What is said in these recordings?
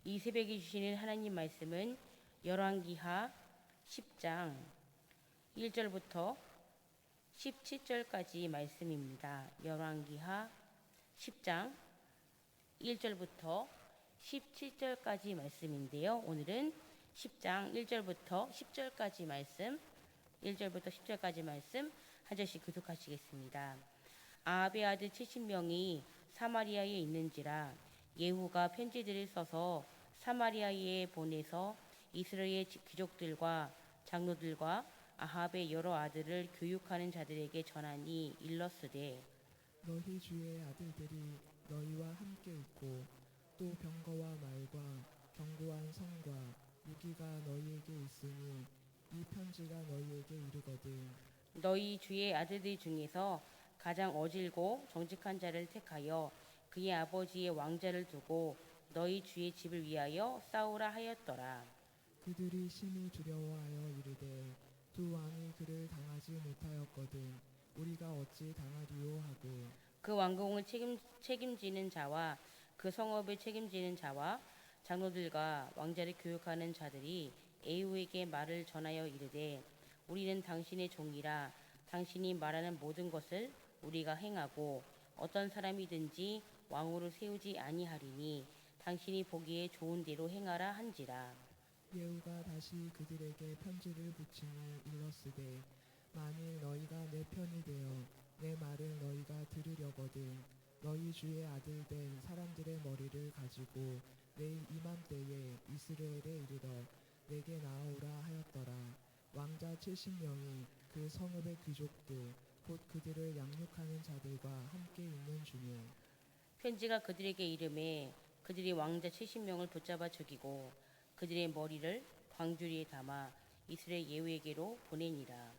이 새벽에 주시는 하나님 말씀은 열왕기하 10장 1절부터 17절까지 말씀입니다. 열왕기하 10장 1절부터 17절까지 말씀인데요. 오늘은 10장 1절부터 10절까지 말씀, 1절부터 10절까지 말씀 한 절씩 교독하시겠습니다. 아합의 아들 70명이 사마리아에 있는지라 예후가 편지들을 써서 사마리아에 보내서 이스라엘 귀족들과 장로들과 아합의 여러 아들을 교육하는 자들에게 전하니 일렀으되 너희 주의 아들들이 너희와 함께 있고 또 병거와 말과 견고한 성과 무기가 너희에게 있으니 이 편지가 너희에게 이르거든. 너희 주의 아들들 중에서 가장 어질고 정직한 자를 택하여 그의 아버지의 왕자를 두고 너희 주의 집을 위하여 싸우라 하였더라. 그들이 심히 두려워하여 이르되 두 왕이 그를 당하지 못하였거든 우리가 어찌 당하리요 하고 그 왕궁을 책임지는 자와 그 성읍을 책임지는 자와 장로들과 왕자를 교육하는 자들이 에후에게 말을 전하여 이르되 우리는 당신의 종이라 당신이 말하는 모든 것을 우리가 행하고 어떤 사람이든지 왕으로 세우지 아니하리니 당신이 보기에 좋은 대로 행하라 한지라. 예후가 다시 그들에게 편지를 붙이니 일렀으되 만일 너희가 내 편이 되어 내 말을 너희가 들으려거든 너희 주의 아들 된 사람들의 머리를 가지고 내일 이맘때에 이스라엘에 이르러 내게 나아오라 하였더라. 왕자 70명이 그 성읍의 귀족들 곧 그들을 양육하는 자들과 함께 있는 중에 편지가 그들에게 이름에 그들이 왕자 70명을 붙잡아 죽이고 그들의 머리를 광주리에 담아 이스라엘 예후에게로 보내니라.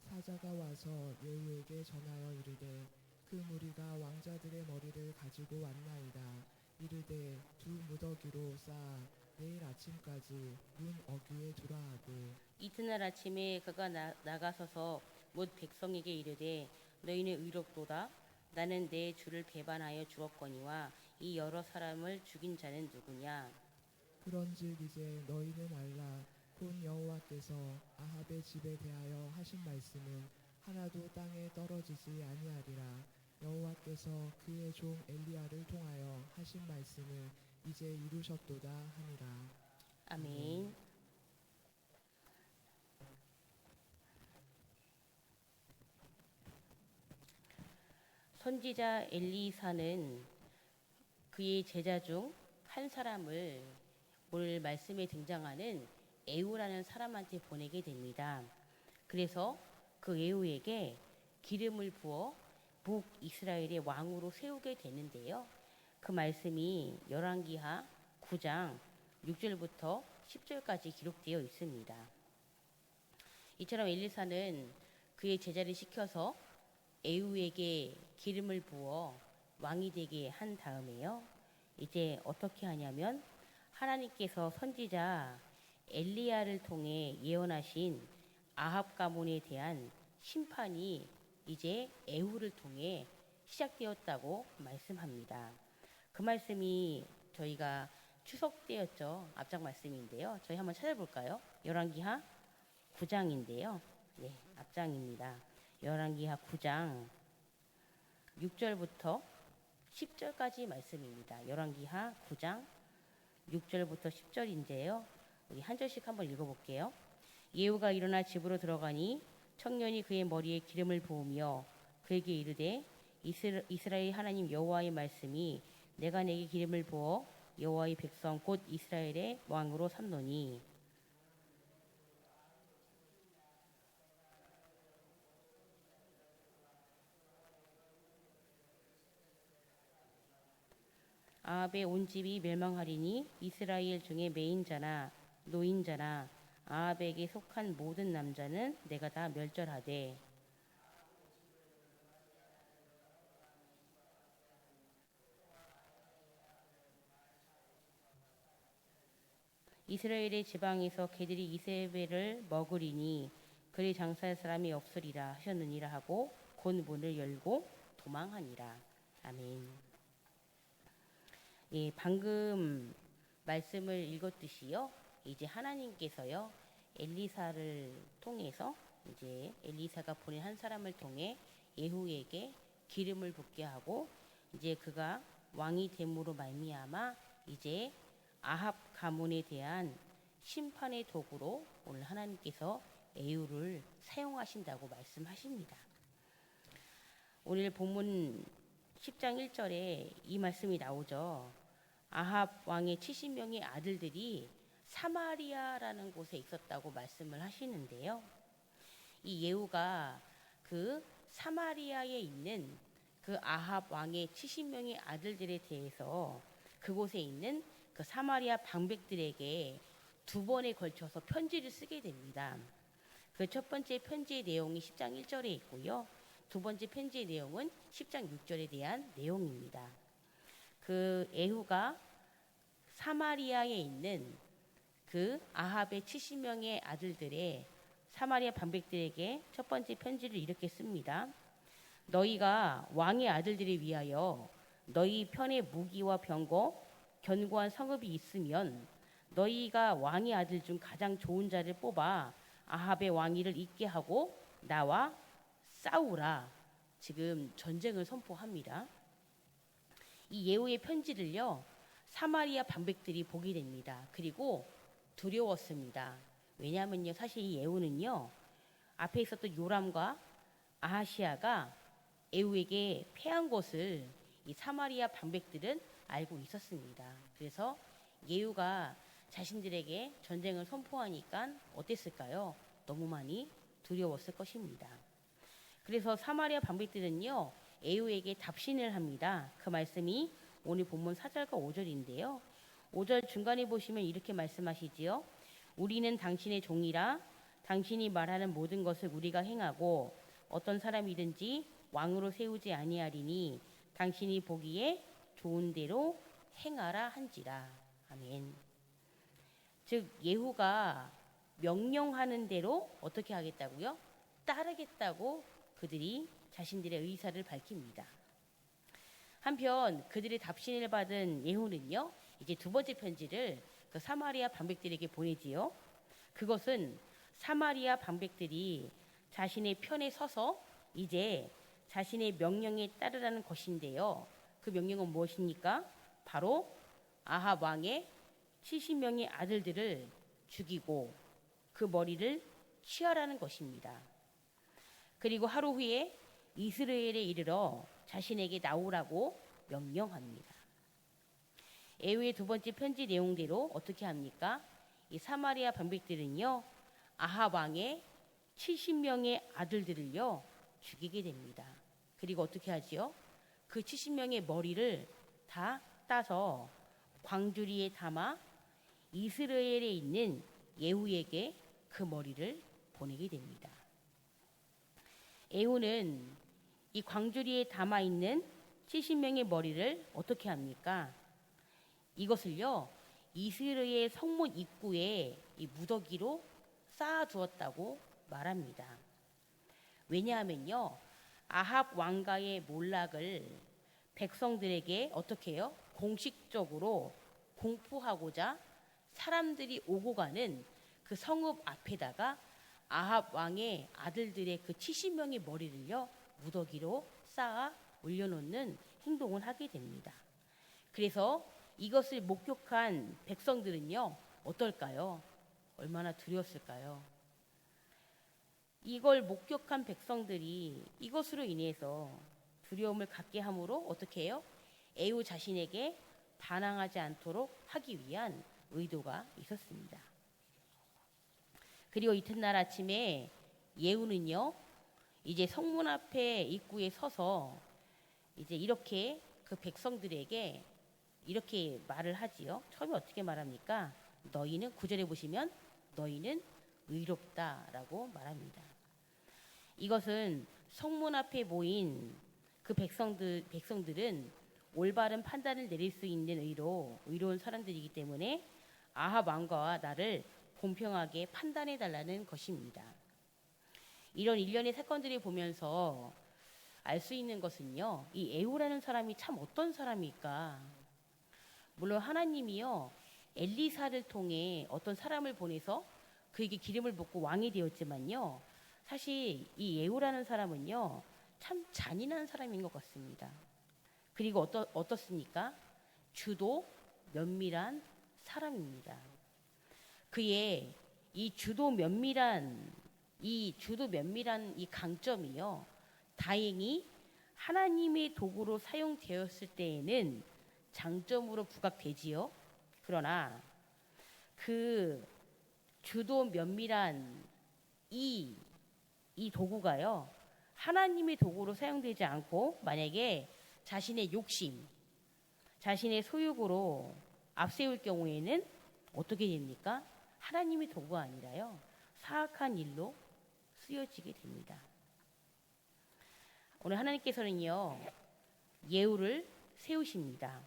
사자가 와서 예후에게 전하여 이르되 그 무리가 왕자들의 머리를 가지고 왔나이다. 이르되 두 무더기로 쌓아 내일 아침까지 문 어귀에 두라 하고 이튿날 아침에 그가 나가서서 못 백성에게 이르되 너희는 의롭도다. 나는 내 주를 배반하여 죽었거니와 이 여러 사람을 죽인 자는 누구냐. 그런즉 이제 너희는 알라 곧 여호와께서 아합의 집에 대하여 하신 말씀은 하나도 땅에 떨어지지 아니하리라. 여호와께서 그의 종 엘리야를 통하여 하신 말씀을 이제 이루셨도다 하니라. 아멘. 선지자 엘리사는 그의 제자 중 한 사람을 오늘 말씀에 등장하는 에후라는 사람한테 보내게 됩니다. 그래서 그 에후에게 기름을 부어 북이스라엘의 왕으로 세우게 되는데요. 그 말씀이 열왕기하 9장 6절부터 10절까지 기록되어 있습니다. 이처럼 엘리사는 그의 제자를 시켜서 에후에게 기름을 부어 왕이 되게 한 다음에요. 이제 어떻게 하냐면 하나님께서 선지자 엘리야를 통해 예언하신 아합 가문에 대한 심판이 이제 에후를 통해 시작되었다고 말씀합니다. 그 말씀이 저희가 추석 때였죠. 앞장 말씀인데요. 저희 한번 찾아볼까요? 열왕기하 9장인데요. 네, 앞장입니다. 열왕기하 9장 6절부터 10절까지 말씀입니다. 열왕기하 9장 6절부터 10절인데요. 우리 한 절씩 한번 읽어볼게요. 예후가 일어나 집으로 들어가니 청년이 그의 머리에 기름을 부으며 그에게 이르되 이스라엘 하나님 여호와의 말씀이 내가 내게 기름을 부어 여호와의 백성 곧 이스라엘의 왕으로 삼노니 아합의 온 집이 멸망하리니 이스라엘 중에 매인자나 노인자나 아합에게 속한 모든 남자는 내가 다 멸절하되 이스라엘의 지방에서 개들이 이세벨을 먹으리니 그리 장사할 사람이 없으리라 하셨느니라 하고 곧 문을 열고 도망하니라. 아멘. 예, 방금 말씀을 읽었듯이요. 이제 하나님께서요. 엘리사를 통해서 이제 엘리사가 보낸 한 사람을 통해 예후에게 기름을 붓게 하고 이제 그가 왕이 됨으로 말미암아 이제 아합 가문에 대한 심판의 도구로 오늘 하나님께서 예후를 사용하신다고 말씀하십니다. 오늘 본문 10장 1절에 이 말씀이 나오죠. 아합 왕의 70명의 아들들이 사마리아라는 곳에 있었다고 말씀을 하시는데요. 이 예후가 그 사마리아에 있는 그 아합 왕의 70명의 아들들에 대해서 그곳에 있는 그 사마리아 방백들에게 두 번에 걸쳐서 편지를 쓰게 됩니다. 그 첫 번째 편지의 내용이 10장 1절에 있고요. 두 번째 편지의 내용은 10장 6절에 대한 내용입니다. 그 예후가 사마리아에 있는 그 아합의 70명의 아들들의 사마리아 방백들에게 첫 번째 편지를 이렇게 씁니다. 너희가 왕의 아들들을 위하여 너희 편에 무기와 병거 견고한 성읍이 있으면 너희가 왕의 아들 중 가장 좋은 자를 뽑아 아합의 왕위를 잇게 하고 나와 싸우라. 지금 전쟁을 선포합니다. 이 예후의 편지를요. 사마리아 방백들이 보게 됩니다. 그리고 두려웠습니다. 왜냐하면요. 사실 이 예후는요. 앞에 있었던 요람과 아하시아가 예후에게 패한 것을 이 사마리아 방백들은 알고 있었습니다. 그래서 예후가 자신들에게 전쟁을 선포하니까 어땠을까요? 너무 많이 두려웠을 것입니다. 그래서 사마리아 방백들은요. 예후에게 답신을 합니다. 그 말씀이 오늘 본문 4절과 5절인데요. 5절 중간에 보시면 이렇게 말씀하시지요. 우리는 당신의 종이라 당신이 말하는 모든 것을 우리가 행하고 어떤 사람이든지 왕으로 세우지 아니하리니 당신이 보기에 좋은 대로 행하라 한지라. 아멘. 즉 예후가 명령하는 대로 어떻게 하겠다고요? 따르겠다고 그들이 자신들의 의사를 밝힙니다. 한편 그들의 답신을 받은 예후는요. 이제 두 번째 편지를 그 사마리아 방백들에게 보내지요. 그것은 사마리아 방백들이 자신의 편에 서서 이제 자신의 명령에 따르라는 것인데요. 그 명령은 무엇입니까? 바로 아합 왕의 70명의 아들들을 죽이고 그 머리를 취하라는 것입니다. 그리고 하루 후에 이스라엘에 이르러 자신에게 나오라고 명령합니다. 예후의 두 번째 편지 내용대로 어떻게 합니까? 이 사마리아 방백들은요. 아합 왕의 70명의 아들들을요. 죽이게 됩니다. 그리고 어떻게 하지요? 그 70명의 머리를 다 따서 광주리에 담아 이스라엘에 있는 예후에게 그 머리를 보내게 됩니다. 예후는 이 광주리에 담아 있는 70명의 머리를 어떻게 합니까? 이것을요. 이스라엘 성문 입구에 이 무더기로 쌓아두었다고 말합니다. 왜냐하면요. 아합 왕가의 몰락을 백성들에게 어떻게 해요? 공식적으로 공포하고자 사람들이 오고 가는 그 성읍 앞에다가 아합 왕의 아들들의 그 70명의 머리를요. 무더기로 쌓아 올려놓는 행동을 하게 됩니다. 그래서 이것을 목격한 백성들은요. 어떨까요? 얼마나 두려웠을까요? 이걸 목격한 백성들이 이것으로 인해서 두려움을 갖게 함으로 어떻게 해요? 예후 자신에게 반항하지 않도록 하기 위한 의도가 있었습니다. 그리고 이튿날 아침에 예후는요. 이제 성문 앞에 입구에 서서 이제 이렇게 그 백성들에게 이렇게 말을 하지요. 처음에 어떻게 말합니까? 너희는 9절에 보시면 너희는 의롭다라고 말합니다. 이것은 성문 앞에 모인 그 백성들은 올바른 판단을 내릴 수 있는 의로운 사람들이기 때문에 아합 왕과 나를 공평하게 판단해 달라는 것입니다. 이런 일련의 사건들을 보면서 알 수 있는 것은요. 이 예후라는 사람이 참 어떤 사람일까? 물론 하나님이요. 엘리사를 통해 어떤 사람을 보내서 그에게 기름을 붓고 왕이 되었지만요. 사실 이 예후라는 사람은요. 참 잔인한 사람인 것 같습니다. 그리고 어떻습니까? 주도 면밀한 사람입니다. 그의 주도 면밀한 이 강점이요. 다행히 하나님의 도구로 사용되었을 때에는 장점으로 부각되지요. 그러나 그 주도 면밀한 이 도구가요. 하나님의 도구로 사용되지 않고 만약에 자신의 욕심, 자신의 소욕으로 앞세울 경우에는 어떻게 됩니까? 하나님의 도구가 아니라요. 사악한 일로 쓰여지게 됩니다. 오늘 하나님께서는요. 예후를 세우십니다.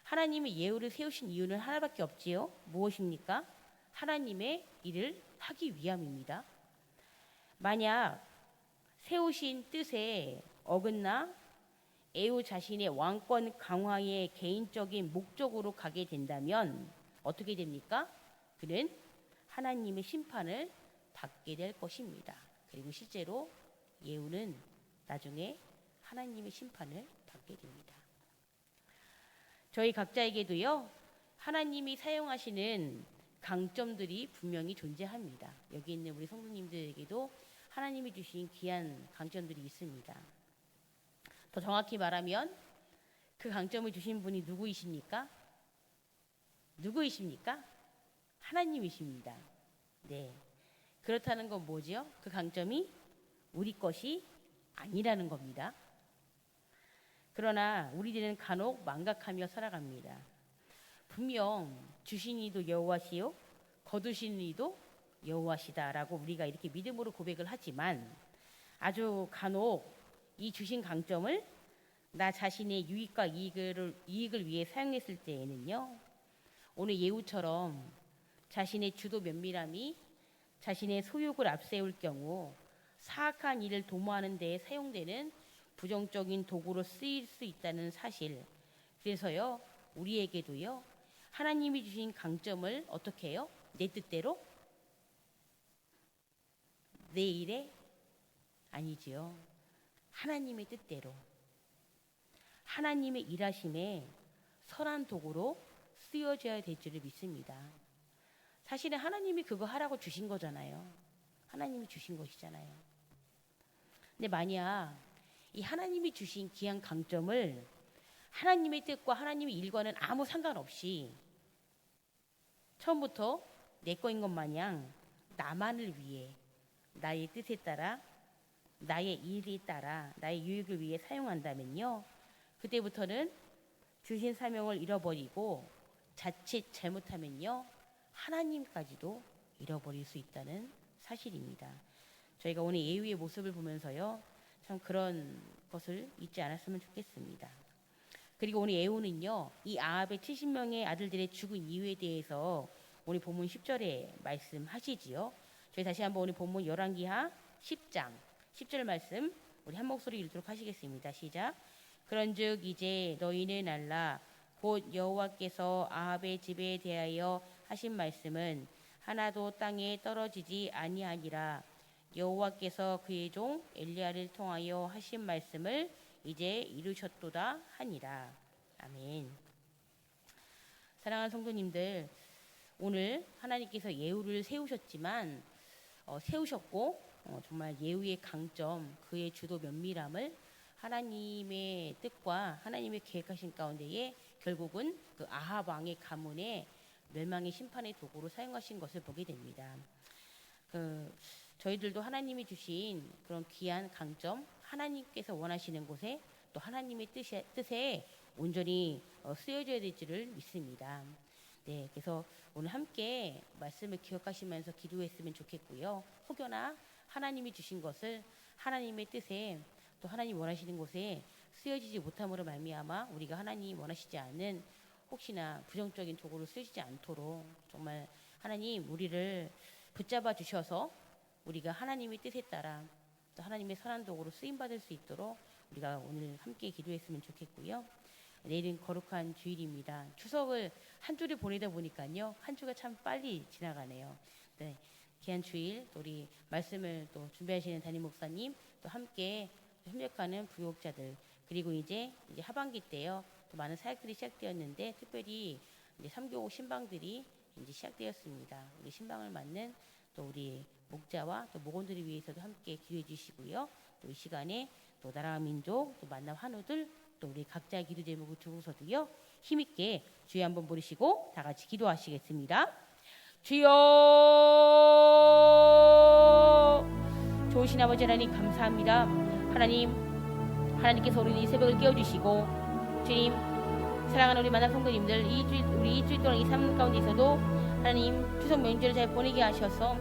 하나님이 예후를 세우신 이유는 하나밖에 없지요. 무엇입니까? 하나님의 일을 하기 위함입니다. 만약 세우신 뜻에 어긋나 예후 자신의 왕권 강화의 개인적인 목적으로 가게 된다면 어떻게 됩니까? 그는 하나님의 심판을 받게 될 것입니다. 그리고 실제로 예후는 나중에 하나님의 심판을 받게 됩니다. 저희 각자에게도요. 하나님이 사용하시는 강점들이 분명히 존재합니다. 여기 있는 우리 성도님들에게도 하나님이 주신 귀한 강점들이 있습니다. 더 정확히 말하면 그 강점을 주신 분이 누구이십니까? 하나님이십니다. 네. 그렇다는 건 뭐죠? 그 강점이 우리 것이 아니라는 겁니다. 그러나 우리들은 간혹 망각하며 살아갑니다. 분명 주신 이도 여호와시요 거두시는 이도 여호와시다라고 우리가 이렇게 믿음으로 고백을 하지만 아주 간혹 이 주신 강점을 나 자신의 유익과 이익을 위해 사용했을 때에는요. 오늘 예후처럼 자신의 주도 면밀함이 자신의 소욕을 앞세울 경우 사악한 일을 도모하는 데에 사용되는 부정적인 도구로 쓰일 수 있다는 사실. 그래서요. 우리에게도요. 하나님이 주신 강점을 어떻게 해요? 내 뜻대로? 내 일에? 아니지요. 하나님의 뜻대로. 하나님의 일하심에 선한 도구로 쓰여져야 될 줄을 믿습니다. 사실은 하나님이 그거 하라고 주신 거잖아요. 하나님이 주신 것이잖아요. 근데 만약 이 하나님이 주신 귀한 강점을 하나님의 뜻과 하나님의 일과는 아무 상관없이 처음부터 내 거인 것 마냥 나만을 위해 나의 뜻에 따라 나의 일에 따라 나의 유익을 위해 사용한다면요. 그때부터는 주신 사명을 잃어버리고 자칫 잘못하면요. 하나님까지도 잃어버릴 수 있다는 사실입니다. 저희가 오늘 예후의 모습을 보면서요. 참 그런 것을 잊지 않았으면 좋겠습니다. 그리고 오늘 예후는요. 이 아합의 70명의 아들들의 죽은 이유에 대해서 오늘 본문 10절에 말씀하시지요. 저희 다시 한번 오늘 본문 열왕기하 10장 10절 말씀 우리 한 목소리 읽도록 하시겠습니다. 시작. 그런즉 이제 너희는 알라 곧 여호와께서 아합의 집에 대하여 하신 말씀은 하나도 땅에 떨어지지 아니하니라. 여호와께서 그의 종 엘리야를 통하여 하신 말씀을 이제 이루셨도다 하니라. 아멘. 사랑하는 성도님들, 오늘 하나님께서 예후를 세우셨고 정말 예후의 강점, 그의 주도 면밀함을 하나님의 뜻과 하나님의 계획하신 가운데에 결국은 그 아합 왕의 가문에 멸망의 심판의 도구로 사용하신 것을 보게 됩니다. 저희들도 하나님이 주신 그런 귀한 강점, 하나님께서 원하시는 곳에 또 하나님의 뜻에 온전히 쓰여져야 될 줄을 믿습니다. 네, 그래서 오늘 함께 말씀을 기억하시면서 기도했으면 좋겠고요. 혹여나 하나님이 주신 것을 하나님의 뜻에 또 하나님 원하시는 곳에 쓰여지지 못함으로 말미암아 우리가 하나님 원하시지 않는 혹시나 부정적인 도구로 쓰여지지 않도록 정말 하나님 우리를 붙잡아 주셔서 우리가 하나님의 뜻에 따라 또 하나님의 선한 도구로 쓰임 받을 수 있도록 우리가 오늘 함께 기도했으면 좋겠고요. 내일은 거룩한 주일입니다. 추석을 한 주를 보내다 보니까요, 한 주가 참 빨리 지나가네요. 네, 귀한 주일 또 우리 말씀을 또 준비하시는 담임 목사님, 또 함께 협력하는 부교육자들, 그리고 이제 하반기 때요, 또 많은 사역들이 시작되었는데 특별히 이제 3교육 신방들이 이제 시작되었습니다. 우리 신방을 맡는 또 우리 목자와 또 목원들을 위해서도 함께 기도해 주시고요. 또 이 시간에 또 나라와 민족, 또 만남 환우들, 또 우리 각자 기도 제목을 두고서도요, 힘있게 주여 한번 부르시고 다 같이 기도하시겠습니다. 주여, 좋으신 아버지 하나님 감사합니다. 하나님께서 우리 이 새벽을 깨워주시고, 주님 사랑하는 우리 만남 성도님들 우리 일주일 동안 이 삶 가운데서도 하나님 추석 명절을 잘 보내게 하셔서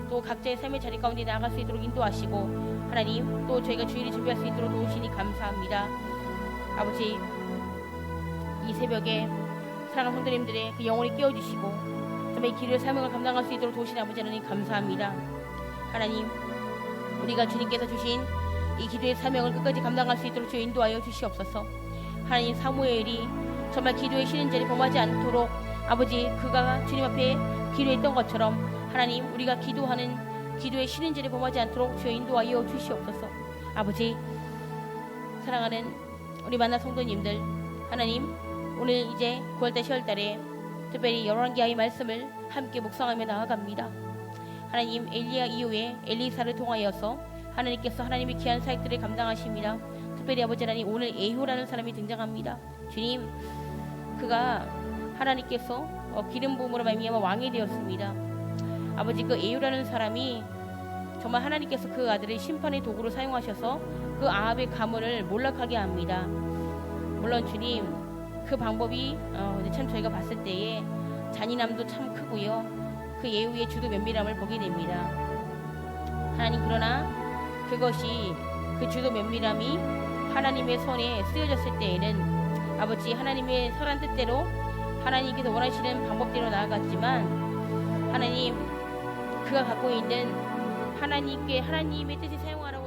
또 각자의 삶의 자리 가운데 나아갈 수 있도록 인도하시고, 하나님 또 저희가 주일을 준비할 수 있도록 도우시니 감사합니다. 아버지, 이 새벽에 사랑하는 성도님들의 그 영혼을 깨워주시고 정말 이 기도의 사명을 감당할 수 있도록 도우시는 아버지 하나님 감사합니다. 하나님, 우리가 주님께서 주신 이 기도의 사명을 끝까지 감당할 수 있도록 주여 인도하여 주시옵소서. 하나님, 사무엘이 정말 기도의 쉬는 자리 범하지 않도록 아버지 그가 주님 앞에 기도했던 것처럼 하나님, 우리가 기도하는 기도의 쉬는 자리 범하지 않도록 주여 인도하여 주시옵소서. 아버지, 사랑하는 우리 만난 성도님들, 하나님 오늘 이제 9월달 10월달에 특별히 열왕기하의 말씀을 함께 묵상하며 나아갑니다. 하나님, 엘리야 이후에 엘리사를 통하여서 하나님께서 하나님의 귀한 사역들을 감당하십니다. 특별히 아버지 하나님, 오늘 에후라는 사람이 등장합니다. 주님, 그가 하나님께서 기름 부음으로 말미암아 왕이 되었습니다. 아버지, 그 에후라는 사람이 정말 하나님께서 그 아들을 심판의 도구로 사용하셔서 그 아합의 가문을 몰락하게 합니다. 물론 주님, 그 방법이 참 저희가 봤을 때에 잔인함도 참 크고요, 그 예후의 주도 면밀함을 보게 됩니다. 하나님, 그러나 그것이 그 주도 면밀함이 하나님의 손에 쓰여졌을 때에는 아버지 하나님의 선한 뜻대로 하나님께서 원하시는 방법대로 나아갔지만, 하나님 그가 갖고 있는 하나님의 뜻을 사용하라고